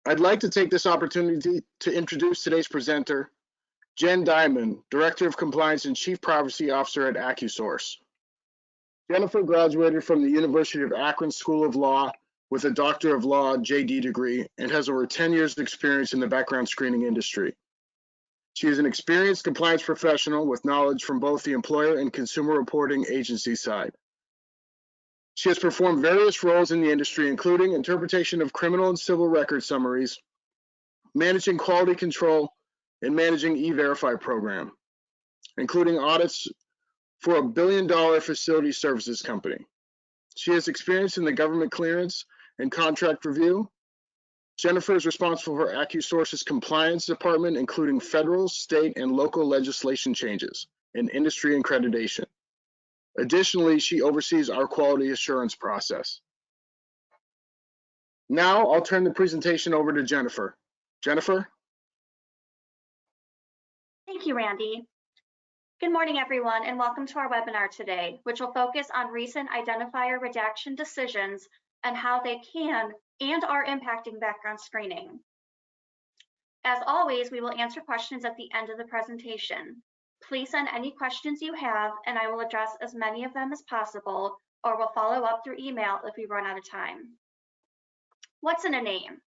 I'd like to take this opportunity to introduce today's presenter, Jen Diamond, Director of Compliance and Chief Privacy Officer at AccuSource. Jennifer graduated from the University of Akron School of Law with a Doctor of Law JD degree and has over 10 years of experience in the background screening industry. She is an experienced compliance professional with knowledge from both the employer and consumer reporting agency side. She has performed various roles in the industry, including interpretation of criminal and civil record summaries, managing quality control, and managing E-Verify program, including audits for a $1 billion facility services company. She has experience in the government clearance and contract review. Jennifer is responsible for AccuSource's compliance department, including federal, state, and local legislation changes and industry accreditation. Additionally, she oversees our quality assurance process. Now I'll turn the presentation over to Jennifer. Jennifer? Thank you, Randy. Good morning, everyone, and welcome to our webinar today, which will focus on recent identifier redaction decisions and how they can and are impacting background screening. As always, we will answer questions at the end of the presentation. Please send any questions you have, and I will address as many of them as possible, or will follow up through email if we run out of time. What's in a name?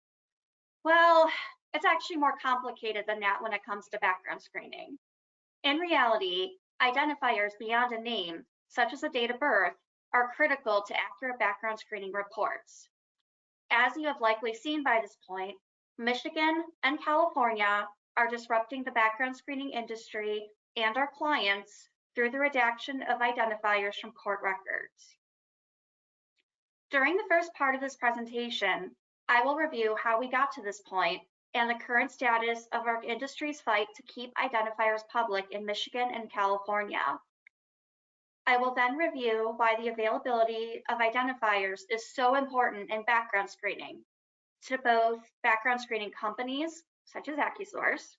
Well, it's actually more complicated than that when it comes to background screening. In reality, identifiers beyond a name, such as a date of birth, are critical to accurate background screening reports. As you have likely seen by this point, Michigan and California are disrupting the background screening industry and our clients through the redaction of identifiers from court records. During the first part of this presentation, I will review how we got to this point and the current status of our industry's fight to keep identifiers public in Michigan and California. I will then review why the availability of identifiers is so important in background screening to both background screening companies, such as AccuSource,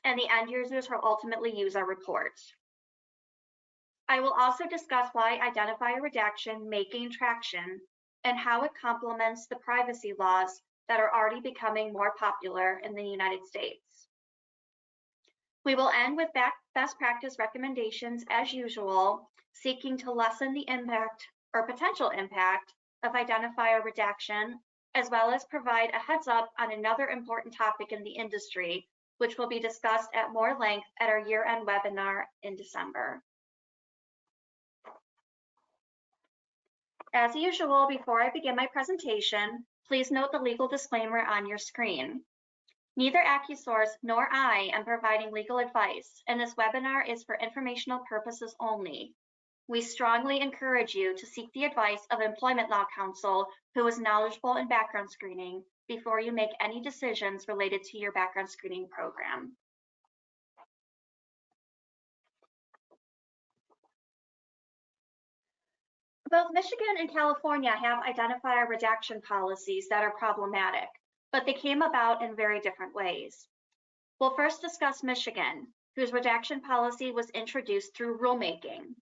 and the end users who ultimately use our reports. I will also discuss why identifier redaction may gain traction and how it complements the privacy laws that are already becoming more popular in the United States. We will end with best practice recommendations as usual, seeking to lessen the impact or potential impact of identifier redaction, as well as provide a heads up on another important topic in the industry, which will be discussed at more length at our year-end webinar in December. As usual, before I begin my presentation, please note the legal disclaimer on your screen. Neither AccuSource nor I am providing legal advice, and this webinar is for informational purposes only. We strongly encourage you to seek the advice of employment law counsel who is knowledgeable in background screening before you make any decisions related to your background screening program. Both Michigan and California have identifier redaction policies that are problematic, but they came about in very different ways. We'll first discuss Michigan, whose redaction policy was introduced through rulemaking.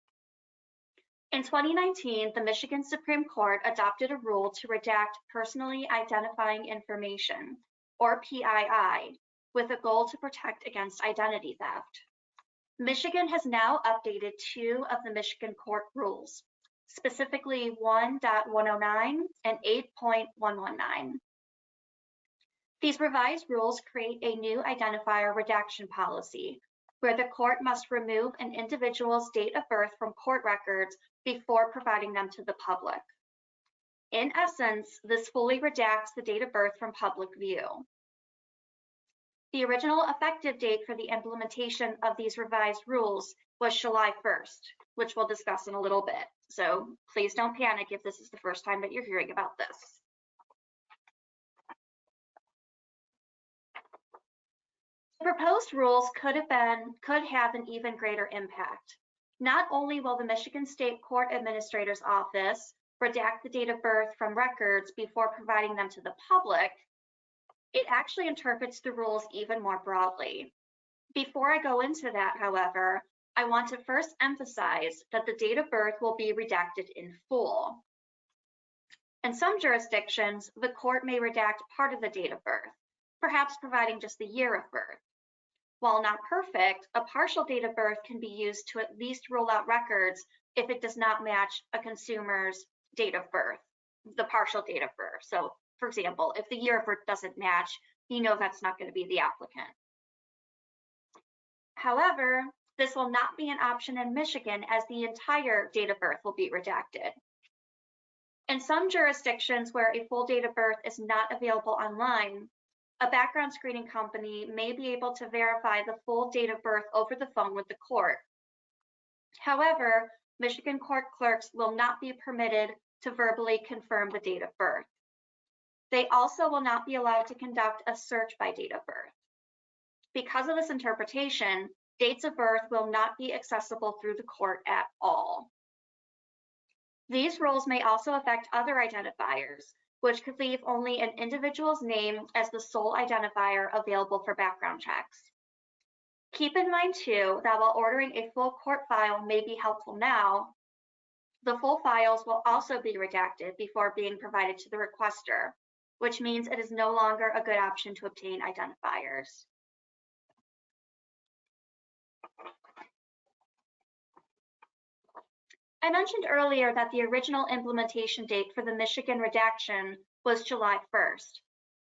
In 2019, the Michigan Supreme Court adopted a rule to redact personally identifying information, or PII, with a goal to protect against identity theft. Michigan has now updated 2 of the Michigan court rules, specifically 1.109 and 8.119. These revised rules create a new identifier redaction policy, where the court must remove an individual's date of birth from court records before providing them to the public. In essence, this fully redacts the date of birth from public view. The original effective date for the implementation of these revised rules was July 1st, which we'll discuss in a little bit. So please don't panic if this is the first time that you're hearing about this. The proposed rules could have an even greater impact. Not only will the Michigan State Court Administrator's Office redact the date of birth from records before providing them to the public, it actually interprets the rules even more broadly. Before I go into that, however, I want to first emphasize that the date of birth will be redacted in full. In some jurisdictions, the court may redact part of the date of birth, perhaps providing just the year of birth. While not perfect, a partial date of birth can be used to at least rule out records if it does not match a consumer's date of birth, the partial date of birth. So, for example, if the year of birth doesn't match, you know that's not going to be the applicant. However, this will not be an option in Michigan as the entire date of birth will be redacted. In some jurisdictions where a full date of birth is not available online, a background screening company may be able to verify the full date of birth over the phone with the court. However, Michigan court clerks will not be permitted to verbally confirm the date of birth. They also will not be allowed to conduct a search by date of birth. Because of this interpretation, dates of birth will not be accessible through the court at all. These rules may also affect other identifiers, which could leave only an individual's name as the sole identifier available for background checks. Keep in mind, too, that while ordering a full court file may be helpful now, the full files will also be redacted before being provided to the requester, which means it is no longer a good option to obtain identifiers. I mentioned earlier that the original implementation date for the Michigan redaction was July 1st.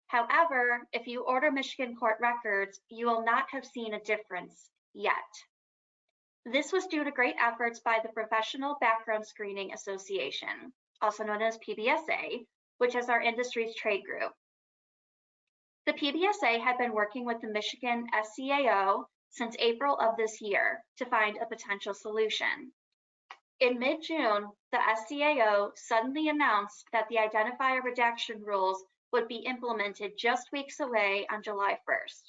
However, if you order Michigan court records, you will not have seen a difference yet. This was due to great efforts by the Professional Background Screening Association, also known as PBSA, which is our industry's trade group. The PBSA had been working with the Michigan SCAO since April of this year to find a potential solution. In mid-June, the SCAO suddenly announced that the identifier redaction rules would be implemented just weeks away on July 1st.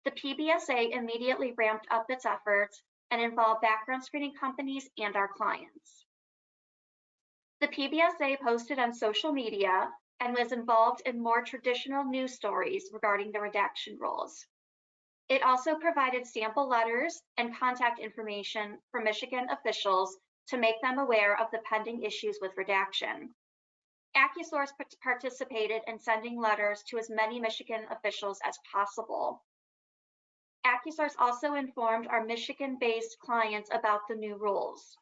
The PBSA immediately ramped up its efforts and involved background screening companies and our clients. The PBSA posted on social media and was involved in more traditional news stories regarding the redaction rules. It also provided sample letters and contact information for Michigan officials to make them aware of the pending issues with redaction. AccuSource participated in sending letters to as many Michigan officials as possible. AccuSource also informed our Michigan-based clients about the new rules.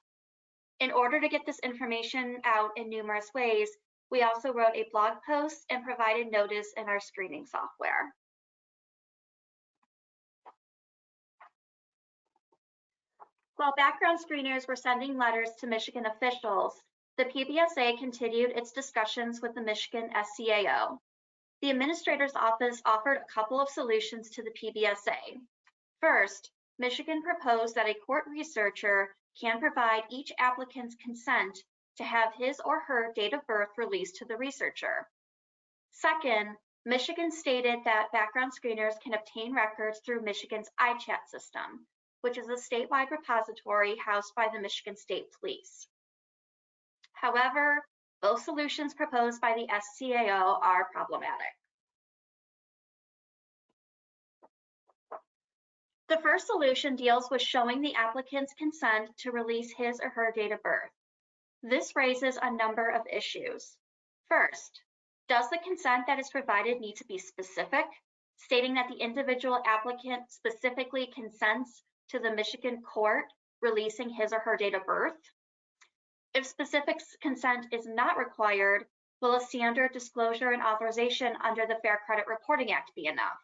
In order to get this information out in numerous ways, we also wrote a blog post and provided notice in our screening software. While background screeners were sending letters to Michigan officials, the PBSA continued its discussions with the Michigan SCAO. The administrator's office offered a couple of solutions to the PBSA. First, Michigan proposed that a court researcher can provide each applicant's consent to have his or her date of birth released to the researcher. Second, Michigan stated that background screeners can obtain records through Michigan's iChat system, which is a statewide repository housed by the Michigan State Police. However, both solutions proposed by the SCAO are problematic. The first solution deals with showing the applicant's consent to release his or her date of birth. This raises a number of issues. First, does the consent that is provided need to be specific, stating that the individual applicant specifically consents to the Michigan court releasing his or her date of birth? If specific consent is not required, will a standard disclosure and authorization under the Fair Credit Reporting Act be enough?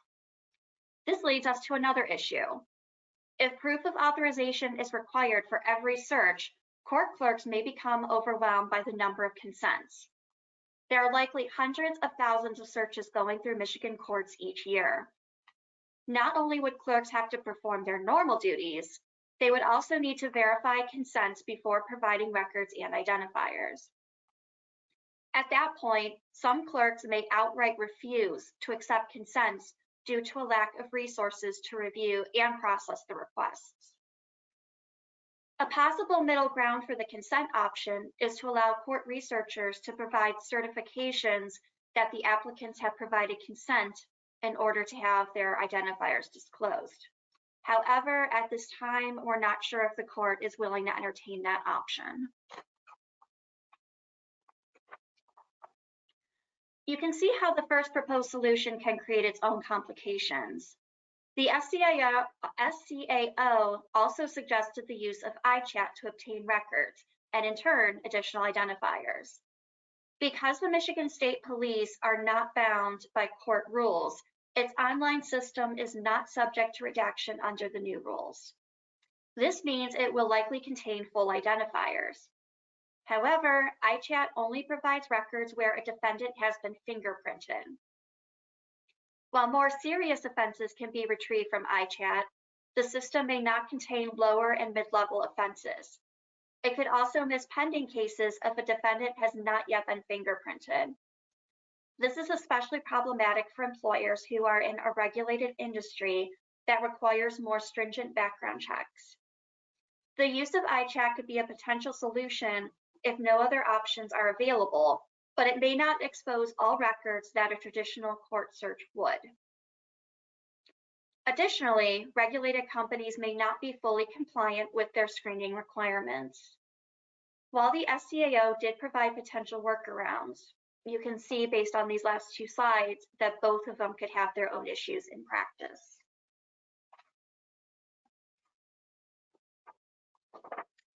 This leads us to another issue. If proof of authorization is required for every search, court clerks may become overwhelmed by the number of consents. There are likely hundreds of thousands of searches going through Michigan courts each year. Not only would clerks have to perform their normal duties, they would also need to verify consents before providing records and identifiers. At that point, some clerks may outright refuse to accept consents due to a lack of resources to review and process the requests. A possible middle ground for the consent option is to allow court researchers to provide certifications that the applicants have provided consent in order to have their identifiers disclosed. However, at this time, we're not sure if the court is willing to entertain that option. You can see how the first proposed solution can create its own complications. The SCAO also suggested the use of iChat to obtain records and, in turn, additional identifiers. Because the Michigan State Police are not bound by court rules, its online system is not subject to redaction under the new rules. This means it will likely contain full identifiers. However, iChat only provides records where a defendant has been fingerprinted. While more serious offenses can be retrieved from iChat, the system may not contain lower and mid-level offenses. It could also miss pending cases if a defendant has not yet been fingerprinted. This is especially problematic for employers who are in a regulated industry that requires more stringent background checks. The use of iChat could be a potential solution if no other options are available, but it may not expose all records that a traditional court search would. Additionally, regulated companies may not be fully compliant with their screening requirements. While the SCAO did provide potential workarounds, you can see based on these last two slides that both of them could have their own issues in practice.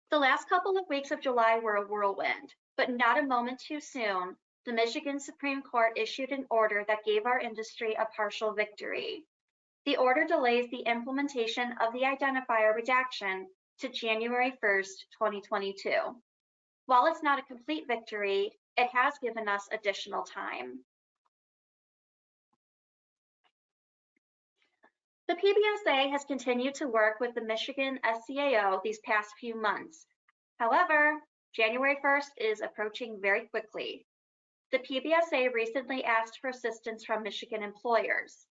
The last couple of weeks of July were a whirlwind, but not a moment too soon. The Michigan Supreme Court issued an order that gave our industry a partial victory. The order delays the implementation of the identifier redaction to January 1st, 2022. While it's not a complete victory, it has given us additional time. The PBSA has continued to work with the Michigan SCAO these past few months. However, January 1st is approaching very quickly. The PBSA recently asked for assistance from Michigan employers.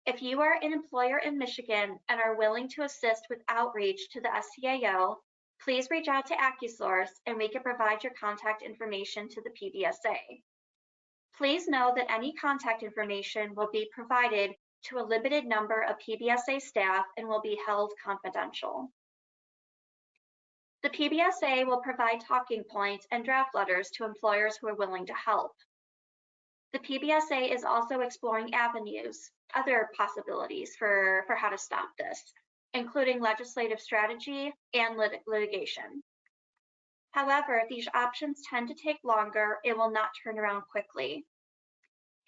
If you are an employer in Michigan and are willing to assist with outreach to the SCAO, please reach out to AccuSource and we can provide your contact information to the PBSA. Please know that any contact information will be provided to a limited number of PBSA staff and will be held confidential. The PBSA will provide talking points and draft letters to employers who are willing to help. The PBSA is also exploring avenues, other possibilities for how to stop this, including legislative strategy and litigation. However, these options tend to take longer and will not turn around quickly.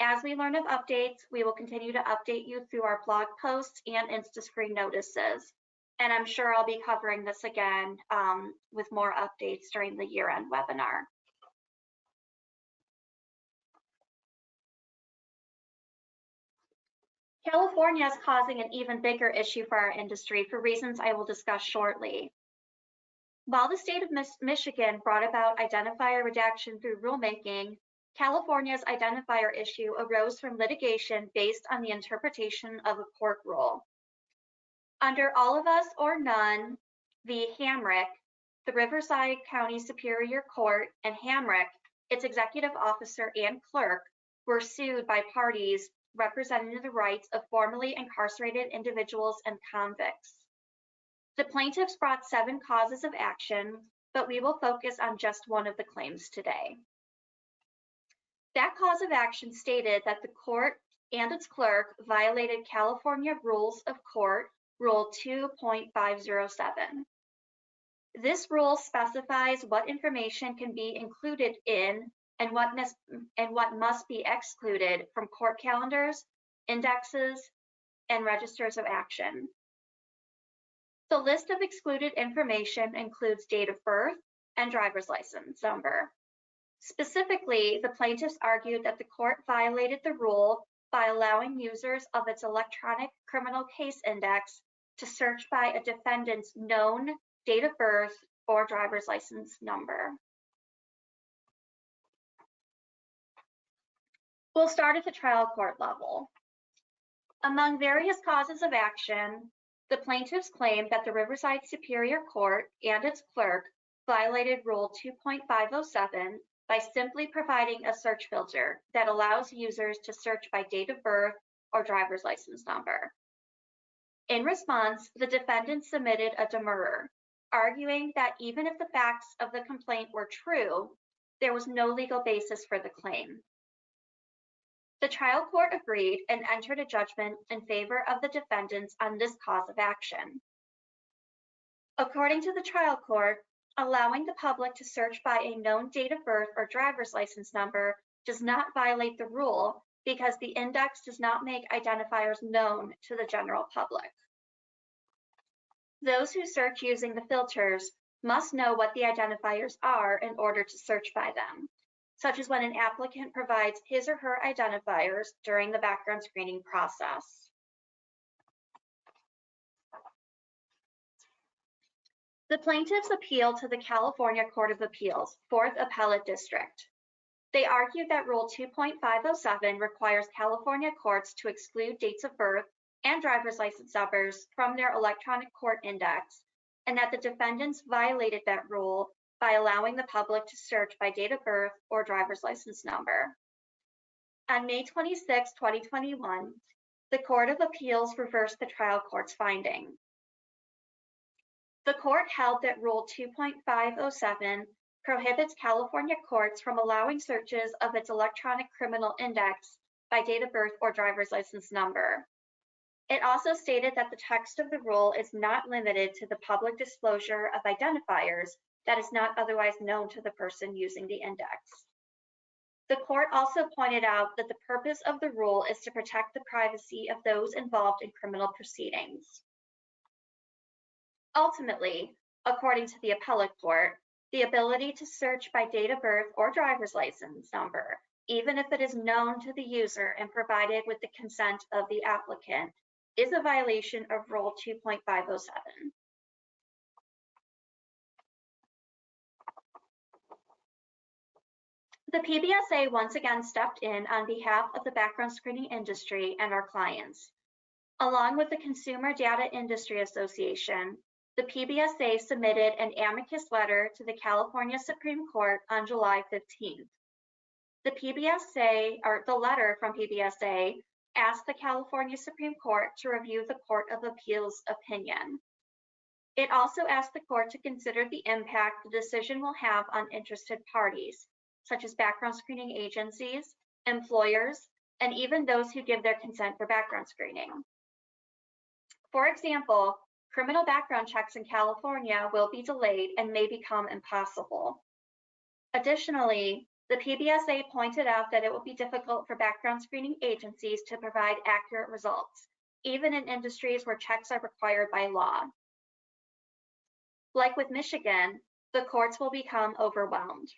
As we learn of updates, we will continue to update you through our blog posts and InstaScreen notices. And I'm sure I'll be covering this again with more updates during the year-end webinar. California is causing an even bigger issue for our industry for reasons I will discuss shortly. While the state of Michigan brought about identifier redaction through rulemaking, California's identifier issue arose from litigation based on the interpretation of a court rule. Under All of Us or None v. Hamrick, the Riverside County Superior Court and Hamrick, its executive officer and clerk, were sued by parties representing the rights of formerly incarcerated individuals and convicts. The plaintiffs brought 7 causes of action, but we will focus on just one of the claims today. That cause of action stated that the court and its clerk violated California Rules of Court, Rule 2.507. This rule specifies what information can be included in and what must be excluded from court calendars, indexes, and registers of action. The list of excluded information includes date of birth and driver's license number. Specifically, the plaintiffs argued that the court violated the rule by allowing users of its electronic criminal case index to search by a defendant's known date of birth or driver's license number. We'll start at the trial court level. Among various causes of action, the plaintiffs claimed that the Riverside Superior Court and its clerk violated Rule 2.507 by simply providing a search filter that allows users to search by date of birth or driver's license number. In response, the defendant submitted a demurrer, arguing that even if the facts of the complaint were true, there was no legal basis for the claim. The trial court agreed and entered a judgment in favor of the defendants on this cause of action. According to the trial court, allowing the public to search by a known date of birth or driver's license number does not violate the rule because the index does not make identifiers known to the general public. Those who search using the filters must know what the identifiers are in order to search by them, such as when an applicant provides his or her identifiers during the background screening process. The plaintiffs appealed to the California Court of Appeals, 4th Appellate District. They argued that Rule 2.507 requires California courts to exclude dates of birth and driver's license numbers from their electronic court index, and that the defendants violated that rule by allowing the public to search by date of birth or driver's license number. On May 26, 2021, the Court of Appeals reversed the trial court's finding. The court held that Rule 2.507 prohibits California courts from allowing searches of its electronic criminal index by date of birth or driver's license number. It also stated that the text of the rule is not limited to the public disclosure of identifiers that is not otherwise known to the person using the index. The court also pointed out that the purpose of the rule is to protect the privacy of those involved in criminal proceedings. Ultimately, according to the appellate court, the ability to search by date of birth or driver's license number, even if it is known to the user and provided with the consent of the applicant, is a violation of Rule 2.507. The PBSA once again stepped in on behalf of the background screening industry and our clients. Along with the Consumer Data Industry Association, the PBSA submitted an amicus letter to the California Supreme Court on July 15th. The letter from PBSA asked the California Supreme Court to review the Court of Appeals opinion. It also asked the court to consider the impact the decision will have on interested parties, such as background screening agencies, employers, and even those who give their consent for background screening. For example, criminal background checks in California will be delayed and may become impossible. Additionally, the PBSA pointed out that it will be difficult for background screening agencies to provide accurate results, even in industries where checks are required by law. Like with Michigan, the courts will become overwhelmed.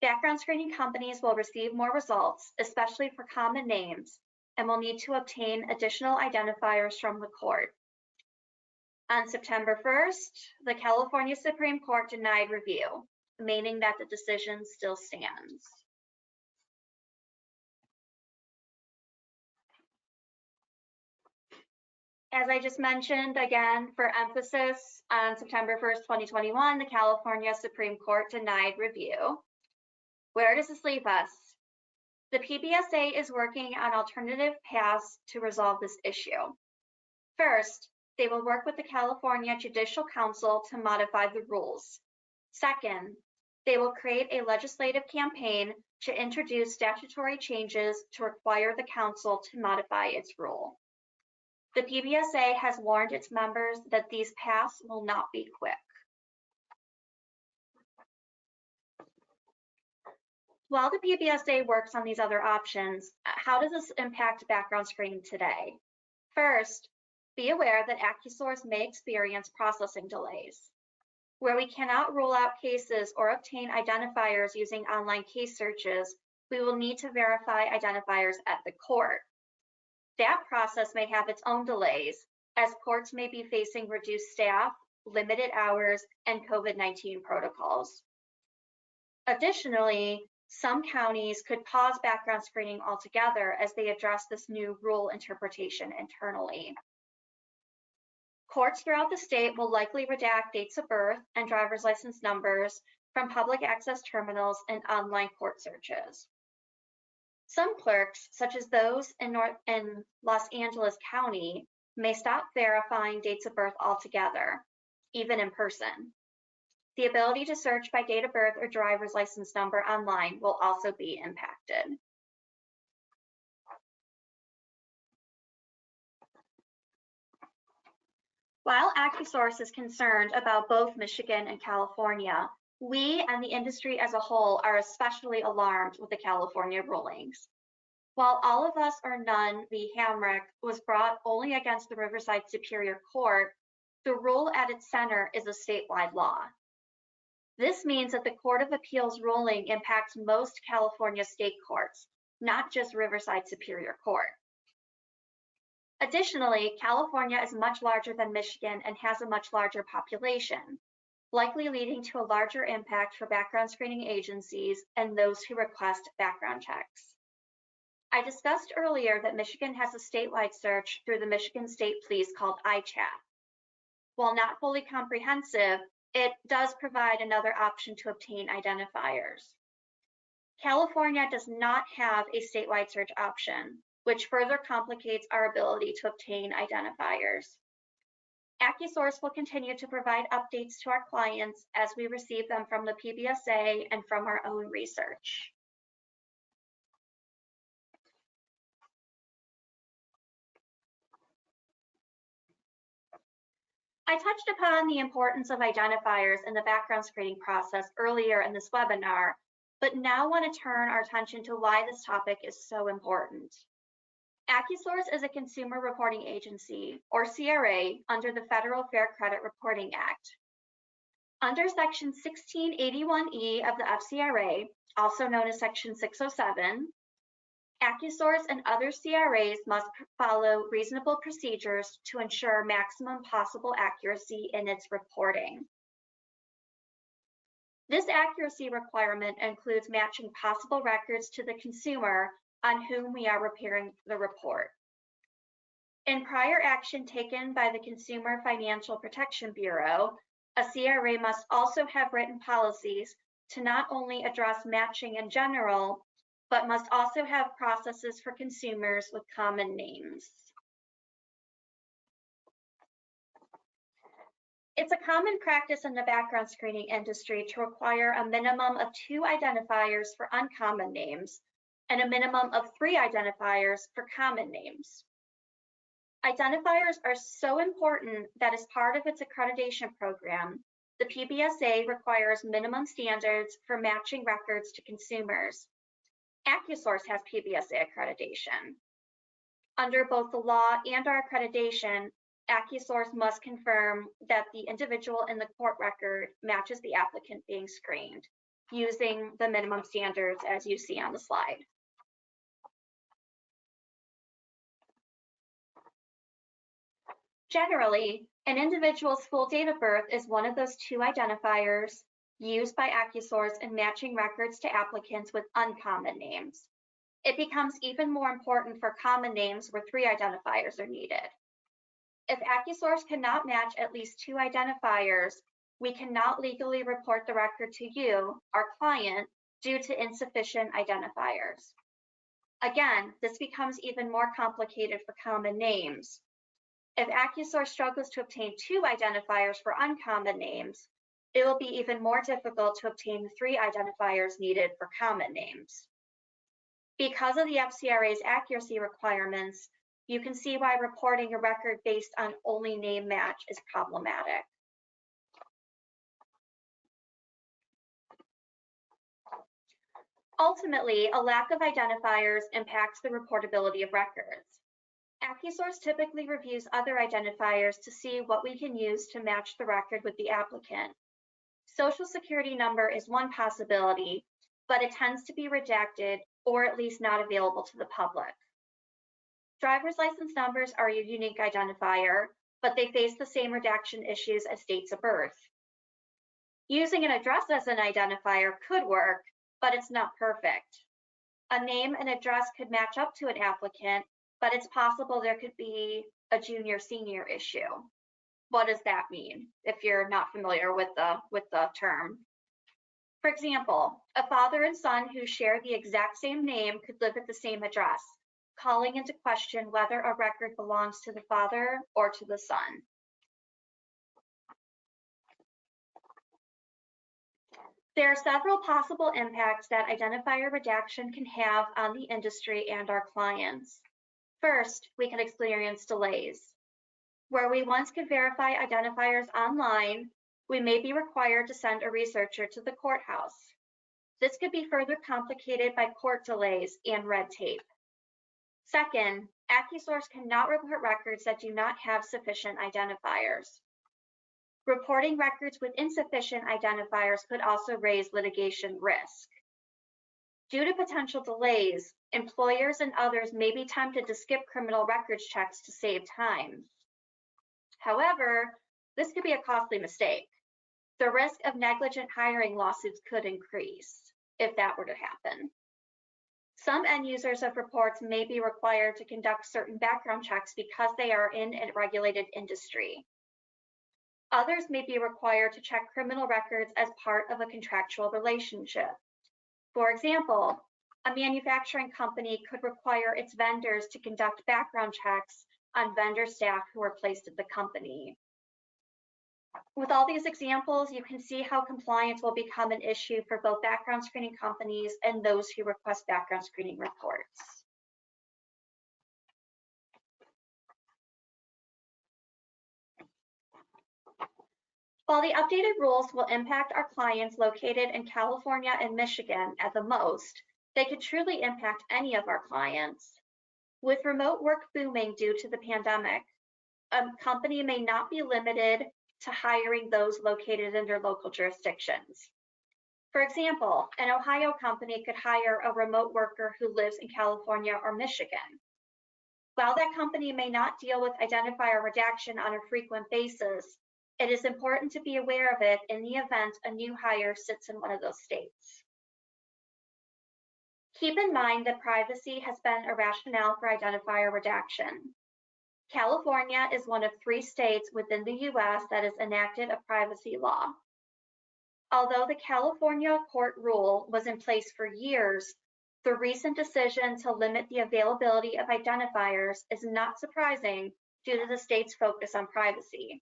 Background screening companies will receive more results, especially for common names, and will need to obtain additional identifiers from the court. On September 1st, the California Supreme Court denied review, meaning that the decision still stands. As I just mentioned, again, for emphasis, on September 1st, 2021, the California Supreme Court denied review. Where does this leave us? The PBSA is working on alternative paths to resolve this issue. First, they will work with the California Judicial Council to modify the rules. Second, they will create a legislative campaign to introduce statutory changes to require the council to modify its rule. The PBSA has warned its members that these paths will not be quick. While the PBSA works on these other options, how does this impact background screening today? First, be aware that AccuSource may experience processing delays. Where we cannot rule out cases or obtain identifiers using online case searches, we will need to verify identifiers at the court. That process may have its own delays, as courts may be facing reduced staff, limited hours, and COVID-19 protocols. Additionally, some counties could pause background screening altogether as they address this new rule interpretation internally. Courts throughout the state will likely redact dates of birth and driver's license numbers from public access terminals and online court searches. Some clerks, such as those in Los Angeles County, may stop verifying dates of birth altogether, even in person. The ability to search by date of birth or driver's license number online will also be impacted. While AccuSource is concerned about both Michigan and California, we and the industry as a whole are especially alarmed with the California rulings. While All of Us or None v. Hamrick was brought only against the Riverside Superior Court, the rule at its center is a statewide law. This means that the Court of Appeals ruling impacts most California state courts, not just Riverside Superior Court. Additionally, California is much larger than Michigan and has a much larger population, likely leading to a larger impact for background screening agencies and those who request background checks. I discussed earlier that Michigan has a statewide search through the Michigan State Police called iChat. While not fully comprehensive, it does provide another option to obtain identifiers. California does not have a statewide search option, which further complicates our ability to obtain identifiers. AccuSource will continue to provide updates to our clients as we receive them from the PBSA and from our own research. I touched upon the importance of identifiers in the background screening process earlier in this webinar, but now want to turn our attention to why this topic is so important. AccuSource is a consumer reporting agency, or CRA, under the Federal Fair Credit Reporting Act. Under Section 1681E of the FCRA, also known as Section 607, AccuSource and other CRAs must follow reasonable procedures to ensure maximum possible accuracy in its reporting. This accuracy requirement includes matching possible records to the consumer on whom we are preparing the report. In prior action taken by the Consumer Financial Protection Bureau, a CRA must also have written policies to not only address matching in general, but must also have processes for consumers with common names. It's a common practice in the background screening industry to require a minimum of 2 identifiers for uncommon names and a minimum of 3 identifiers for common names. Identifiers are so important that as part of its accreditation program, the PBSA requires minimum standards for matching records to consumers. AccuSource has PBSA accreditation. Under both the law and our accreditation, AccuSource must confirm that the individual in the court record matches the applicant being screened, using the minimum standards as you see on the slide. Generally, an individual's full date of birth is one of those 2 identifiers used by AccuSource in matching records to applicants with uncommon names. It becomes even more important for common names where 3 identifiers are needed. If AccuSource cannot match at least 2 identifiers, we cannot legally report the record to you, our client, due to insufficient identifiers. Again, this becomes even more complicated for common names. If AccuSource struggles to obtain 2 identifiers for uncommon names, it will be even more difficult to obtain the 3 identifiers needed for common names. Because of the FCRA's accuracy requirements, you can see why reporting a record based on only name match is problematic. Ultimately, a lack of identifiers impacts the reportability of records. AccuSource typically reviews other identifiers to see what we can use to match the record with the applicant. Social Security number is one possibility, but it tends to be redacted or at least not available to the public. Driver's license numbers are a unique identifier, but they face the same redaction issues as dates of birth. Using an address as an identifier could work, but it's not perfect. A name and address could match up to an applicant, but it's possible there could be a junior-senior issue. What does that mean if you're not familiar with the term? For example, a father and son who share the exact same name could live at the same address, calling into question whether a record belongs to the father or to the son. There are several possible impacts that identifier redaction can have on the industry and our clients. First, we can experience delays. Where we once could verify identifiers online, we may be required to send a researcher to the courthouse. This could be further complicated by court delays and red tape. Second, AccuSource cannot report records that do not have sufficient identifiers. Reporting records with insufficient identifiers could also raise litigation risk. Due to potential delays, employers and others may be tempted to skip criminal records checks to save time. However, this could be a costly mistake. The risk of negligent hiring lawsuits could increase if that were to happen. Some end users of reports may be required to conduct certain background checks because they are in a regulated industry. Others may be required to check criminal records as part of a contractual relationship. For example, a manufacturing company could require its vendors to conduct background checks on vendor staff who are placed at the company. With all these examples, you can see how compliance will become an issue for both background screening companies and those who request background screening reports. While the updated rules will impact our clients located in California and Michigan at the most, they could truly impact any of our clients. With remote work booming due to the pandemic, a company may not be limited to hiring those located in their local jurisdictions. For example, an Ohio company could hire a remote worker who lives in California or Michigan. While that company may not deal with identifier redaction on a frequent basis, it is important to be aware of it in the event a new hire sits in one of those states. Keep in mind that privacy has been a rationale for identifier redaction. California is one of 3 states within the US that has enacted a privacy law. Although the California court rule was in place for years, the recent decision to limit the availability of identifiers is not surprising due to the state's focus on privacy.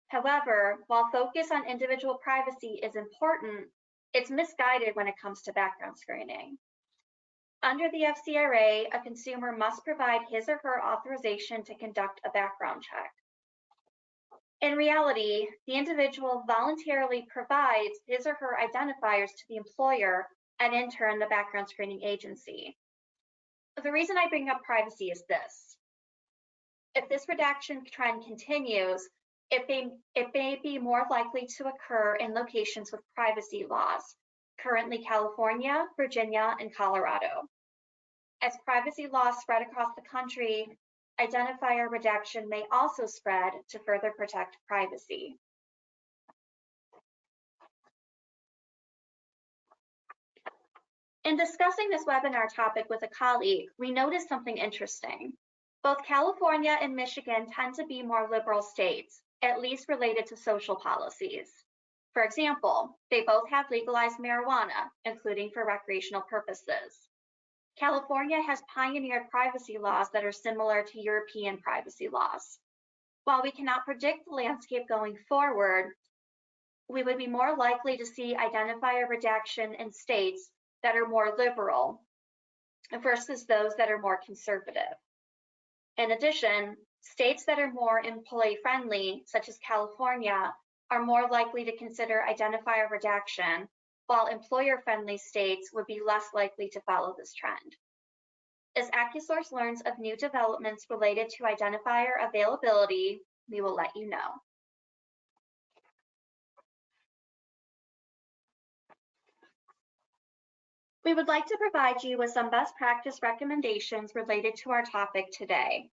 However, while focus on individual privacy is important, it's misguided when it comes to background screening. Under the FCRA, a consumer must provide his or her authorization to conduct a background check. In reality, the individual voluntarily provides his or her identifiers to the employer and in turn the background screening agency. The reason I bring up privacy is this. If this redaction trend continues, it may be more likely to occur in locations with privacy laws, currently California, Virginia, and Colorado. As privacy laws spread across the country, identifier redaction may also spread to further protect privacy. In discussing this webinar topic with a colleague, we noticed something interesting. Both California and Michigan tend to be more liberal states, at least related to social policies. For example, they both have legalized marijuana, including for recreational purposes. California has pioneered privacy laws that are similar to European privacy laws. While we cannot predict the landscape going forward, we would be more likely to see identifier redaction in states that are more liberal versus those that are more conservative. In addition, states that are more employee-friendly, such as California, are more likely to consider identifier redaction, while employer-friendly states would be less likely to follow this trend. As AccuSource learns of new developments related to identifier availability, we will let you know. We would like to provide you with some best practice recommendations related to our topic today.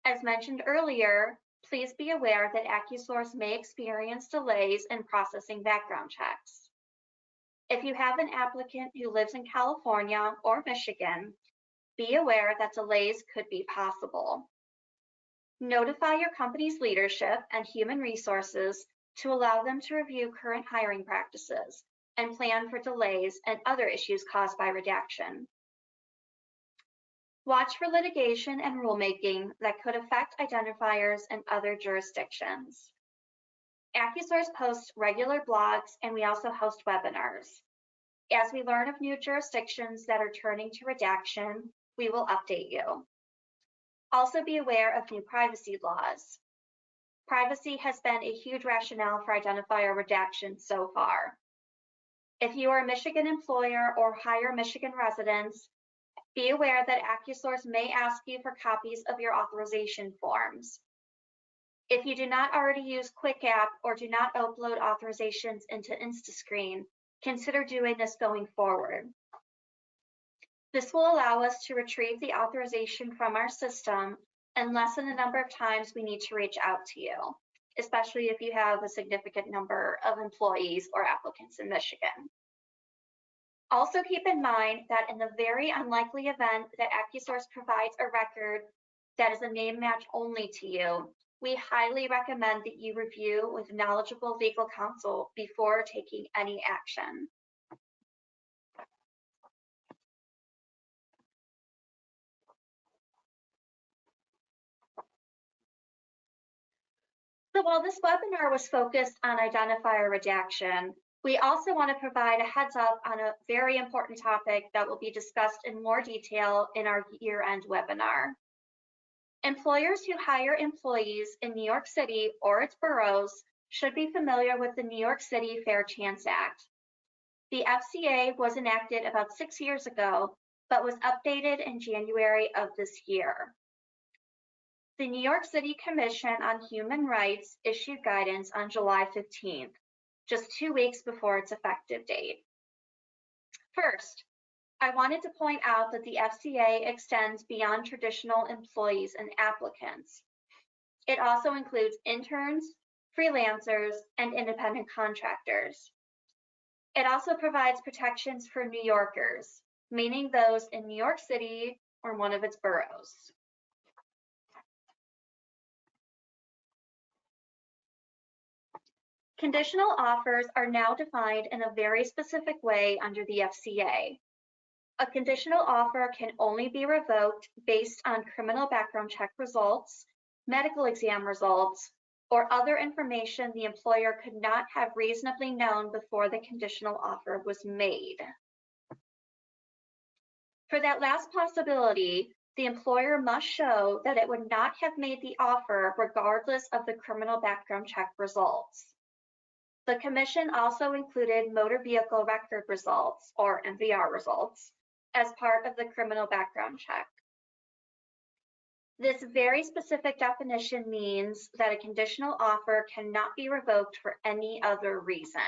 As mentioned earlier, please be aware that AccuSource may experience delays in processing background checks. If you have an applicant who lives in California or Michigan, be aware that delays could be possible. Notify your company's leadership and human resources to allow them to review current hiring practices and plan for delays and other issues caused by redaction. Watch for litigation and rulemaking that could affect identifiers in other jurisdictions. AccuSource posts regular blogs, and we also host webinars. As we learn of new jurisdictions that are turning to redaction, we will update you. Also be aware of new privacy laws. Privacy has been a huge rationale for identifier redaction so far. If you are a Michigan employer or hire Michigan residents, be aware that AccuSource may ask you for copies of your authorization forms. If you do not already use QuickApp or do not upload authorizations into InstaScreen, consider doing this going forward. This will allow us to retrieve the authorization from our system and lessen the number of times we need to reach out to you, especially if you have a significant number of employees or applicants in Michigan. Also keep in mind that in the very unlikely event that AccuSource provides a record that is a name match only to you, we highly recommend that you review with knowledgeable legal counsel before taking any action. So while this webinar was focused on identifier redaction, we also want to provide a heads up on a very important topic that will be discussed in more detail in our year-end webinar. Employers who hire employees in New York City or its boroughs should be familiar with the New York City Fair Chance Act. The FCA was enacted about 6 years ago, but was updated in January of this year. The New York City Commission on Human Rights issued guidance on July 15th, just 2 weeks before its effective date. First, I wanted to point out that the FCA extends beyond traditional employees and applicants. It also includes interns, freelancers, and independent contractors. It also provides protections for New Yorkers, meaning those in New York City or one of its boroughs. Conditional offers are now defined in a very specific way under the FCA. A conditional offer can only be revoked based on criminal background check results, medical exam results, or other information the employer could not have reasonably known before the conditional offer was made. For that last possibility, the employer must show that it would not have made the offer regardless of the criminal background check results. The Commission also included motor vehicle record results, or MVR results, as part of the criminal background check. This very specific definition means that a conditional offer cannot be revoked for any other reason.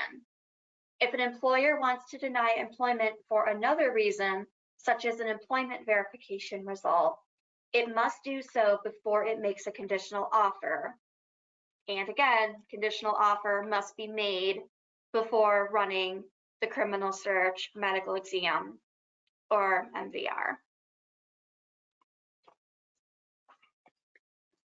If an employer wants to deny employment for another reason, such as an employment verification result, it must do so before it makes a conditional offer. And again, conditional offer must be made before running the criminal search, medical exam, or MVR.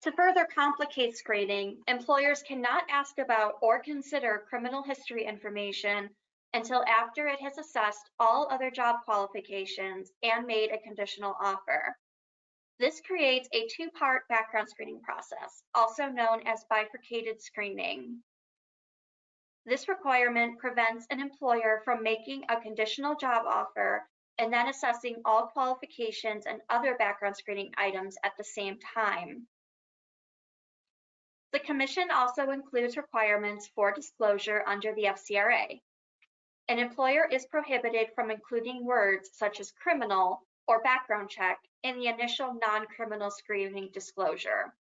To further complicate screening, employers cannot ask about or consider criminal history information until after it has assessed all other job qualifications and made a conditional offer. This creates a two-part background screening process, also known as bifurcated screening. This requirement prevents an employer from making a conditional job offer and then assessing all qualifications and other background screening items at the same time. The Commission also includes requirements for disclosure under the FCRA. An employer is prohibited from including words such as criminal or background check in the initial non-criminal screening disclosure.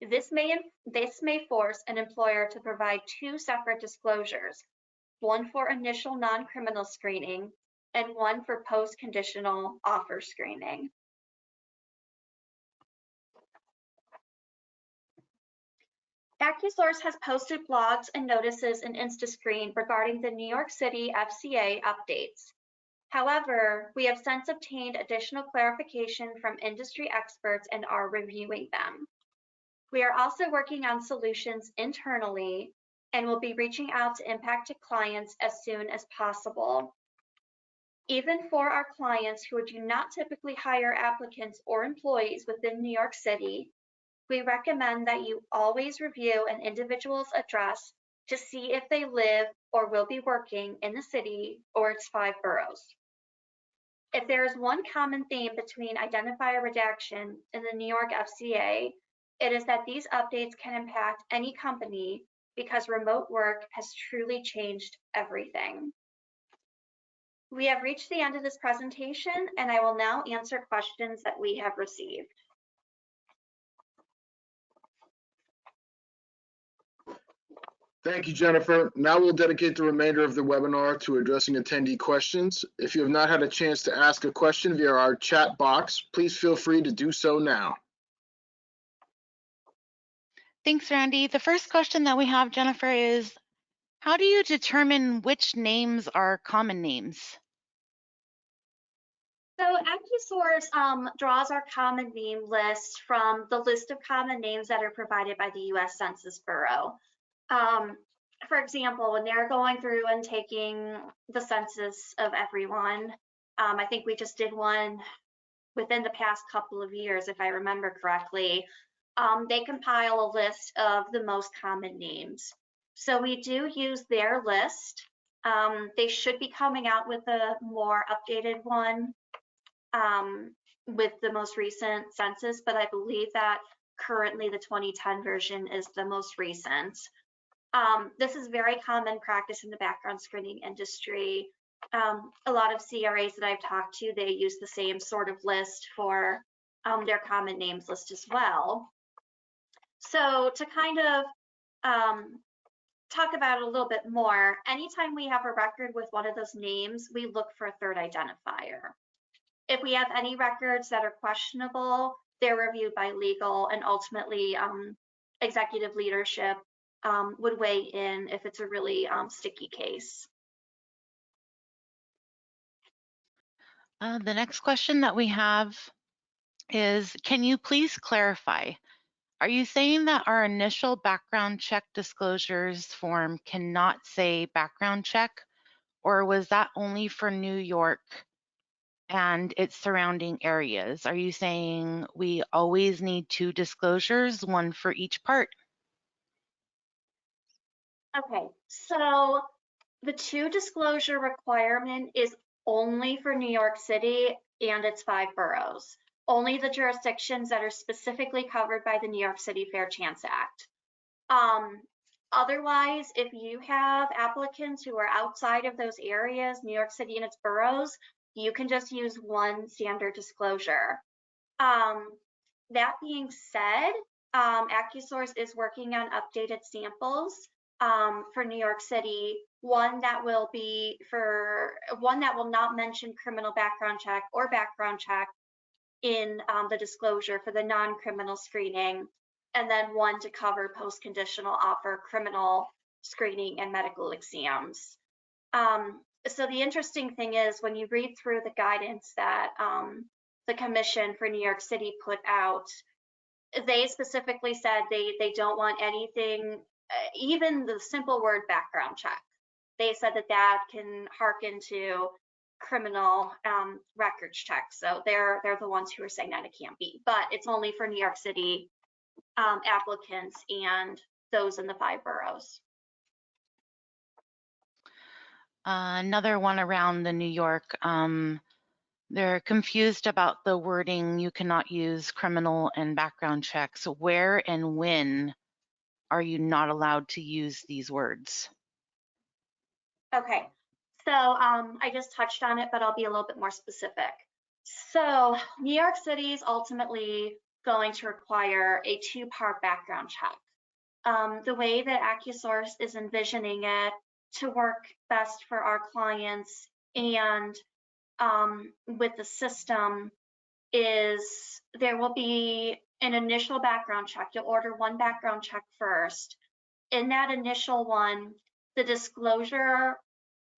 This may force an employer to provide two separate disclosures, one for initial non-criminal screening and one for post-conditional offer screening. AccuSource has posted blogs and notices in InstaScreen regarding the New York City FCA updates. However, we have since obtained additional clarification from industry experts and are reviewing them. We are also working on solutions internally and will be reaching out to impacted clients as soon as possible. Even for our clients who do not typically hire applicants or employees within New York City, we recommend that you always review an individual's address to see if they live or will be working in the city or its 5 boroughs. If there is one common theme between identifier redaction and the New York FCA, it is that these updates can impact any company because remote work has truly changed everything. We have reached the end of this presentation, and I will now answer questions that we have received. Thank you, Jennifer. Now we'll dedicate the remainder of the webinar to addressing attendee questions. If you have not had a chance to ask a question via our chat box, please feel free to do so now. Thanks, Randy. The first question that we have, Jennifer, is how do you determine which names are common names? So AccuSource draws our common name list from the list of common names that are provided by the U.S. Census Bureau. For example, when they're going through and taking the census of everyone, I think we just did one within the past couple of years, if I remember correctly, they compile a list of the most common names. So we do use their list. They should be coming out with a more updated one with the most recent census, but I believe that currently the 2010 version is the most recent. This is very common practice in the background screening industry. A lot of CRAs that I've talked to, they use the same sort of list for their common names list as well. So to kind of talk about it a little bit more, anytime we have a record with one of those names, we look for a third identifier. If we have any records that are questionable, they're reviewed by legal, and ultimately executive leadership would weigh in if it's a really sticky case. The next question that we have is, can you please clarify? Are you saying that our initial background check disclosures form cannot say background check, or was that only for New York and its surrounding areas? Are you saying we always need 2 disclosures, one for each part? Okay, so the 2 disclosure requirement is only for New York City and its 5 boroughs, only the jurisdictions that are specifically covered by the New York City Fair Chance Act. Otherwise, if you have applicants who are outside of those areas, New York City and its boroughs, you can just use 1 standard disclosure. That being said, AccuSource is working on updated samples for New York City, one that will not mention criminal background check or background check in the disclosure for the non-criminal screening, and then one to cover post-conditional offer criminal screening and medical exams. So the interesting thing is when you read through the guidance that the Commission for New York City put out, they specifically said they don't want anything, even the simple word background check. They said that can hearken to criminal records checks. So they're the ones who are saying that it can't be, but it's only for New York City applicants and those in the 5 boroughs. Another one around the New York, they're confused about the wording, you cannot use criminal and background checks. Where and when are you not allowed to use these words? Okay, so I just touched on it, but I'll be a little bit more specific. So New York City is ultimately going to require a 2-part background check. The way that AccuSource is envisioning it to work best for our clients and with the system is there will be an initial background check. You'll order 1 background check first. In that initial one, the disclosure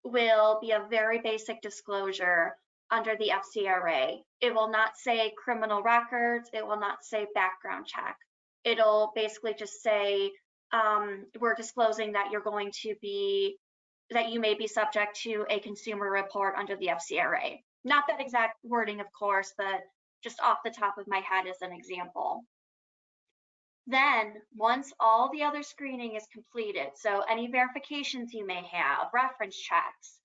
will be a very basic disclosure under the FCRA. It will not say criminal records. It will not say background check. It'll basically just say, we're disclosing that you may be subject to a consumer report under the FCRA. Not that exact wording, of course, but just off the top of my head as an example. Then, once all the other screening is completed, so any verifications you may have, reference checks,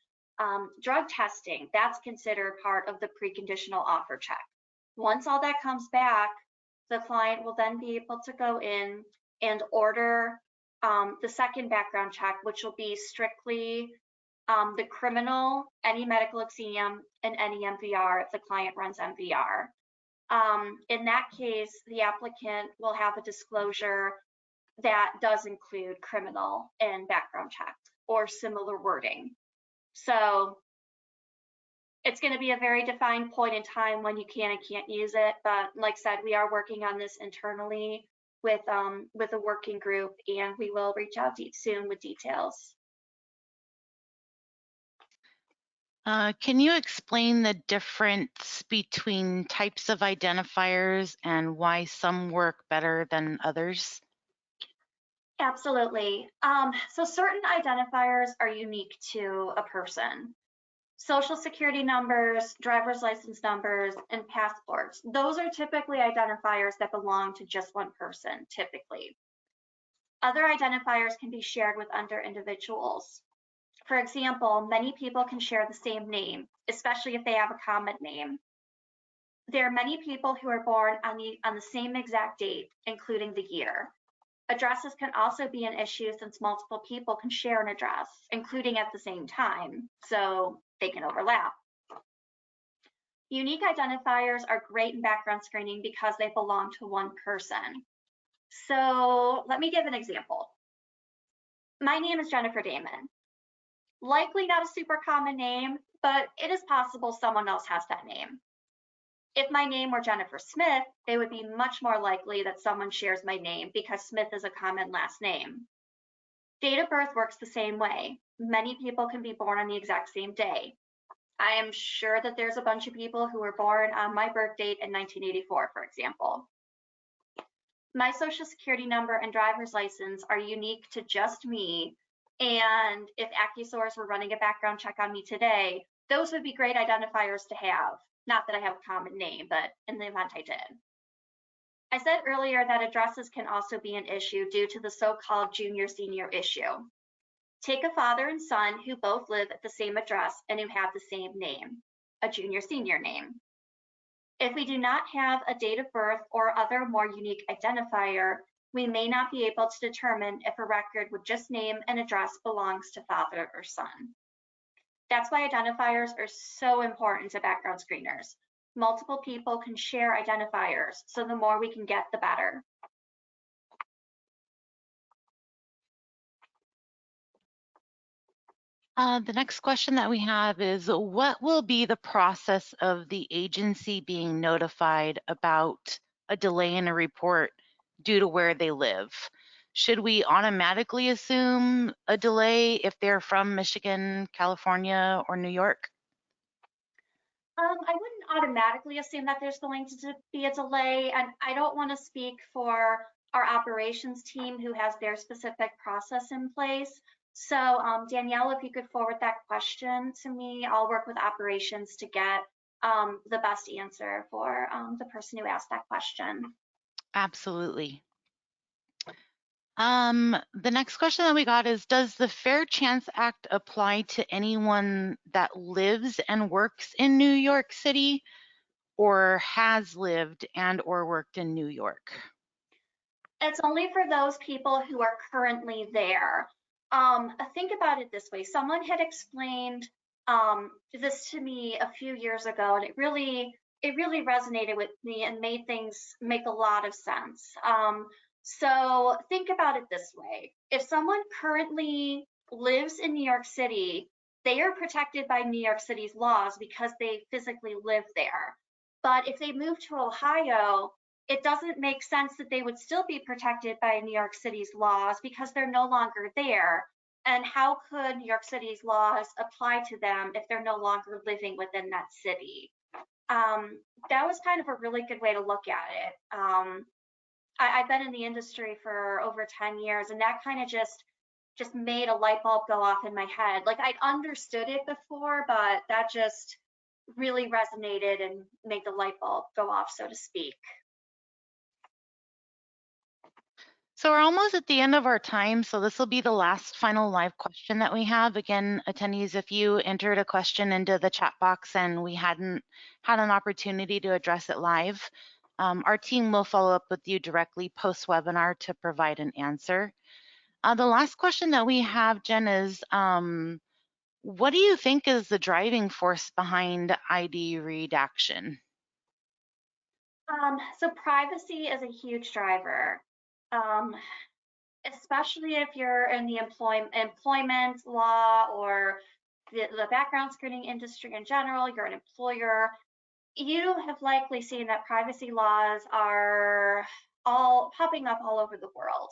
Drug testing, that's considered part of the preconditional offer check. Once all that comes back, the client will then be able to go in and order the second background check, which will be strictly the criminal, any medical exam, and any MVR if the client runs MVR. In that case, the applicant will have a disclosure that does include criminal and background check or similar wording. So it's going to be a very defined point in time when you can and can't use it. But like I said, we are working on this internally with a working group, and we will reach out soon with details. Can you explain the difference between types of identifiers and why some work better than others? Absolutely. So certain identifiers are unique to a person. Social security numbers, driver's license numbers, and passports. Those are typically identifiers that belong to just one person, typically. Other identifiers can be shared with other individuals. For example, many people can share the same name, especially if they have a common name. There are many people who are born on the same exact date, including the year. Addresses can also be an issue since multiple people can share an address, including at the same time, so they can overlap. Unique identifiers are great in background screening because they belong to one person. So let me give an example. My name is Jennifer Damon. Likely not a super common name, but it is possible someone else has that name. If my name were Jennifer Smith, it would be much more likely that someone shares my name because Smith is a common last name. Date of birth works the same way. Many people can be born on the exact same day. I am sure that there's a bunch of people who were born on my birth date in 1984, for example. My social security number and driver's license are unique to just me, and if AccuSource were running a background check on me today, those would be great identifiers to have. Not that I have a common name, but in the event I did. I said earlier that addresses can also be an issue due to the so-called junior-senior issue. Take a father and son who both live at the same address and who have the same name, a junior-senior name. If we do not have a date of birth or other more unique identifier, we may not be able to determine if a record with just name and address belongs to father or son. That's why identifiers are so important to background screeners. Multiple people can share identifiers, so the more we can get, the better. The next question that we have is, what will be the process of the agency being notified about a delay in a report due to where they live? Should we automatically assume a delay if they're from Michigan, California, or New York? I wouldn't automatically assume that there's going to be a delay, and I don't want to speak for our operations team who has their specific process in place. So Danielle, if you could forward that question to me, I'll work with operations to get the best answer for the person who asked that question. Absolutely. The next question that we got is, does the Fair Chance Act apply to anyone that lives and works in New York City or has lived and or worked in New York? It's only for those people who are currently there. Think about it this way. Someone had explained this to me a few years ago, and it really resonated with me and made things make a lot of sense. So think about it this way. If someone currently lives in New York City, they are protected by New York City's laws because they physically live there. But if they move to Ohio, it doesn't make sense that they would still be protected by New York City's laws because they're no longer there. And how could New York City's laws apply to them if they're no longer living within that city? That was kind of a really good way to look at it. I've been in the industry for over 10 years, and that kind of just made a light bulb go off in my head. Like, I'd understood it before, but that just really resonated and made the light bulb go off, so to speak. So we're almost at the end of our time, so this will be the last final live question that we have. Again, attendees, if you entered a question into the chat box and we hadn't had an opportunity to address it live, our team will follow up with you directly post-webinar to provide an answer. The last question that we have, Jen, is what do you think is the driving force behind ID redaction? So privacy is a huge driver, especially if you're in the employment law or the background screening industry in general, you're an employer. You have likely seen that privacy laws are all popping up all over the world.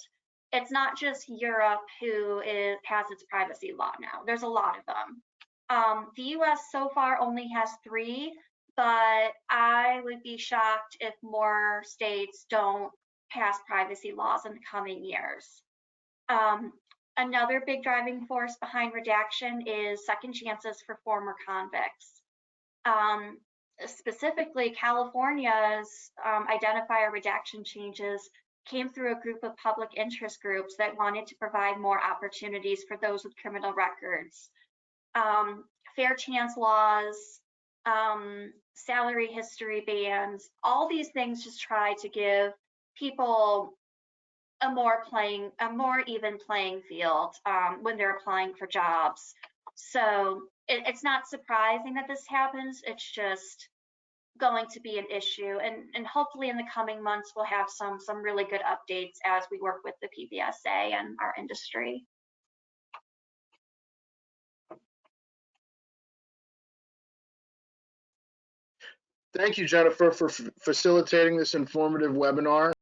It's not just Europe who has its privacy law now. There's a lot of them. The US so far only has 3, but I would be shocked if more states don't pass privacy laws in the coming years. Another big driving force behind redaction is second chances for former convicts. Specifically, California's identifier redaction changes came through a group of public interest groups that wanted to provide more opportunities for those with criminal records. Fair chance laws, salary history bans, all these things just try to give people a more even playing field when they're applying for jobs. So it's not surprising that this happens. It's just going to be an issue, and hopefully in the coming months we'll have some really good updates as we work with the PBSA and our industry. Thank you, Jennifer, for facilitating this informative webinar.